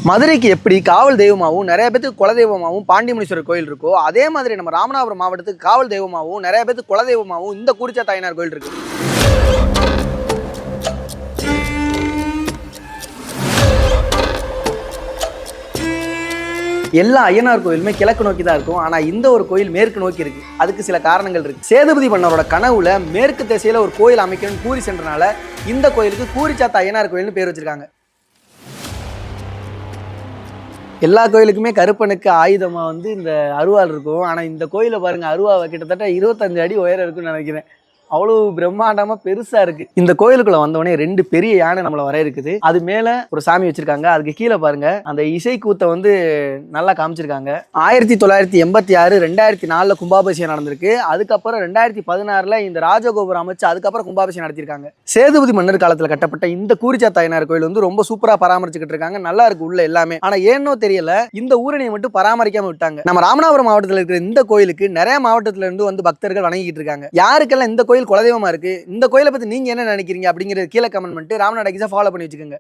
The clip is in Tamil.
மதுரைக்கு எப்படி காவல் தெய்வமாகவும் நிறைய பேருக்கு குலதெய்வமாகவும் பாண்டிமுனீஸ்வரர் கோயில் இருக்கோ, அதே மாதிரி நம்ம ராமநாதபுரம் மாவட்டத்துக்கு காவல் தெய்வமாகவும் நிறைய பேருக்கு குலதெய்வமாகவும் இந்த குறிச்சா தாயினார் கோயில் இருக்கு. எல்லா ஐயனார் கோயிலுமே கிழக்கு நோக்கி தான் இருக்கும். ஆனா இந்த ஒரு கோயில் மேற்கு நோக்கி இருக்கு. அதுக்கு சில காரணங்கள் இருக்கு. சேதுபதி மன்னரோட கனவுல மேற்கு திசையில ஒரு கோயில் அமைக்கணும்னு கூறி சென்றனால இந்த கோயிலுக்கு கூரிச்சாத்த ஐயனார் கோயில்னு பேர் வச்சிருக்காங்க. எல்லா கோயிலுக்குமே கருப்பனுக்கு ஆயுதமா இந்த அருவாள் இருக்கும். ஆனா இந்த கோயிலை பாருங்க, அருவாவை கிட்டத்தட்ட 25 அடி உயரம் இருக்குன்னு நினைக்கிறேன். அவ்வளவு பிரம்மாண்டமா பெருசா இருக்கு. இந்த கோயிலுக்குள்ள வந்தவொடனே 2 பெரிய யானை நம்மள வர இருக்குது. அது மேல ஒரு சாமி வச்சிருக்காங்க. அதுக்கு கீழே பாருங்க அந்த இசை கூத்தை நல்லா காமிச்சிருக்காங்க. 1986 2004 கும்பாபிஷேகம் நடந்திருக்கு. அதுக்கப்புறம் 2016 இந்த ராஜகோபுரம் அமைச்சு அதுக்கப்புறம் கும்பாபிஷேகம் நடத்திருக்காங்க. சேதுபதி மன்னர் காலத்துல கட்டப்பட்ட இந்த கூரிச்சாத்த ஐயனார் கோயில் ரொம்ப சூப்பரா பராமரிச்சுக்கிட்டு இருக்காங்க. நல்லா இருக்கு உள்ள எல்லாமே. ஆனா ஏன்னோ தெரியல இந்த ஊரணியை மட்டும் பராமரிக்காம விட்டாங்க. நம்ம ராமநாதபுரம் மாவட்டத்தில் இருக்கிற இந்த கோயிலுக்கு நிறைய மாவட்டத்துல இருந்து பக்தர்கள் வணங்கிட்டு இருக்காங்க. யாருக்கெல்லாம் இந்த கோயில் குலதெய்வமா இருக்கு, இந்த கோயிலை பத்தி நீங்க என்ன நினைக்கிறீங்க அப்படிங்கறது கீழே கமெண்ட் பண்ணிட்டு ராமநாடு ஃபாலோ பண்ணி வச்சுக்கோங்க.